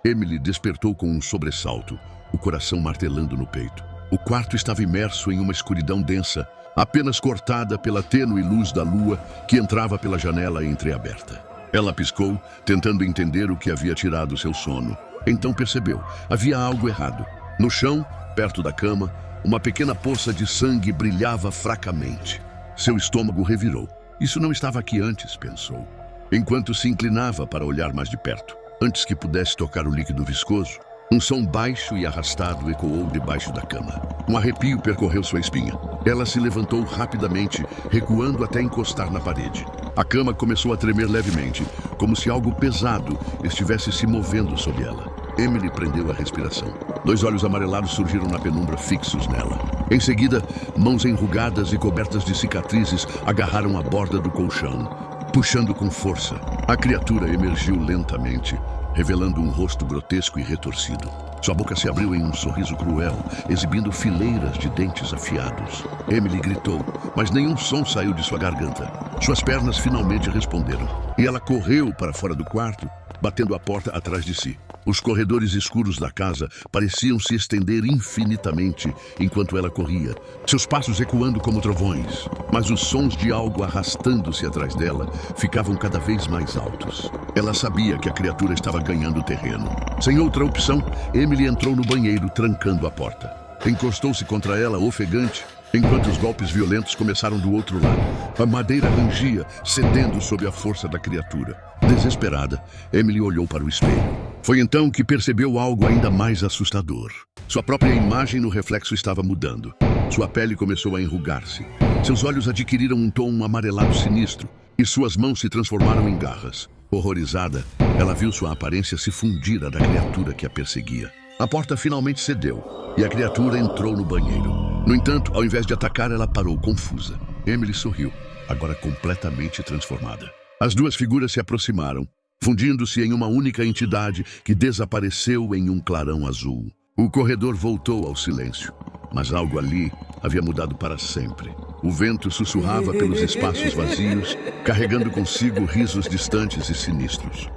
Emily despertou com um sobressalto, o coração martelando no peito. O quarto estava imerso em uma escuridão densa, apenas cortada pela tênue luz da lua que entrava pela janela entreaberta. Ela piscou, tentando entender o que havia tirado seu sono. Então percebeu, havia algo errado. No chão, perto da cama, uma pequena poça de sangue brilhava fracamente. Seu estômago revirou. Isso não estava aqui antes, pensou, enquanto se inclinava para olhar mais de perto. Antes que pudesse tocar o líquido viscoso, um som baixo e arrastado ecoou debaixo da cama. Um arrepio percorreu sua espinha. Ela se levantou rapidamente, recuando até encostar na parede. A cama começou a tremer levemente, como se algo pesado estivesse se movendo sob ela. Emily prendeu a respiração. 2 olhos amarelados surgiram na penumbra, fixos nela. Em seguida, mãos enrugadas e cobertas de cicatrizes agarraram a borda do colchão, puxando com força. A criatura emergiu lentamente, revelando um rosto grotesco e retorcido. Sua boca se abriu em um sorriso cruel, exibindo fileiras de dentes afiados. Emily gritou, mas nenhum som saiu de sua garganta. Suas pernas finalmente responderam, e ela correu para fora do quarto, batendo a porta atrás de si. Os corredores escuros da casa pareciam se estender infinitamente enquanto ela corria, seus passos ecoando como trovões. Mas os sons de algo arrastando-se atrás dela ficavam cada vez mais altos. Ela sabia que a criatura estava ganhando terreno. Sem outra opção, Emily entrou no banheiro, trancando a porta. Encostou-se contra ela, ofegante, enquanto os golpes violentos começaram do outro lado. A madeira rangia, cedendo sob a força da criatura. Desesperada, Emily olhou para o espelho. Foi então que percebeu algo ainda mais assustador. Sua própria imagem no reflexo estava mudando. Sua pele começou a enrugar-se. Seus olhos adquiriram um tom amarelado sinistro e suas mãos se transformaram em garras. Horrorizada, ela viu sua aparência se fundir à da criatura que a perseguia. A porta finalmente cedeu e a criatura entrou no banheiro. No entanto, ao invés de atacar, ela parou confusa. Emily sorriu, agora completamente transformada. As duas figuras se aproximaram, fundindo-se em uma única entidade que desapareceu em um clarão azul. O corredor voltou ao silêncio, mas algo ali havia mudado para sempre. O vento sussurrava pelos espaços vazios, carregando consigo risos distantes e sinistros.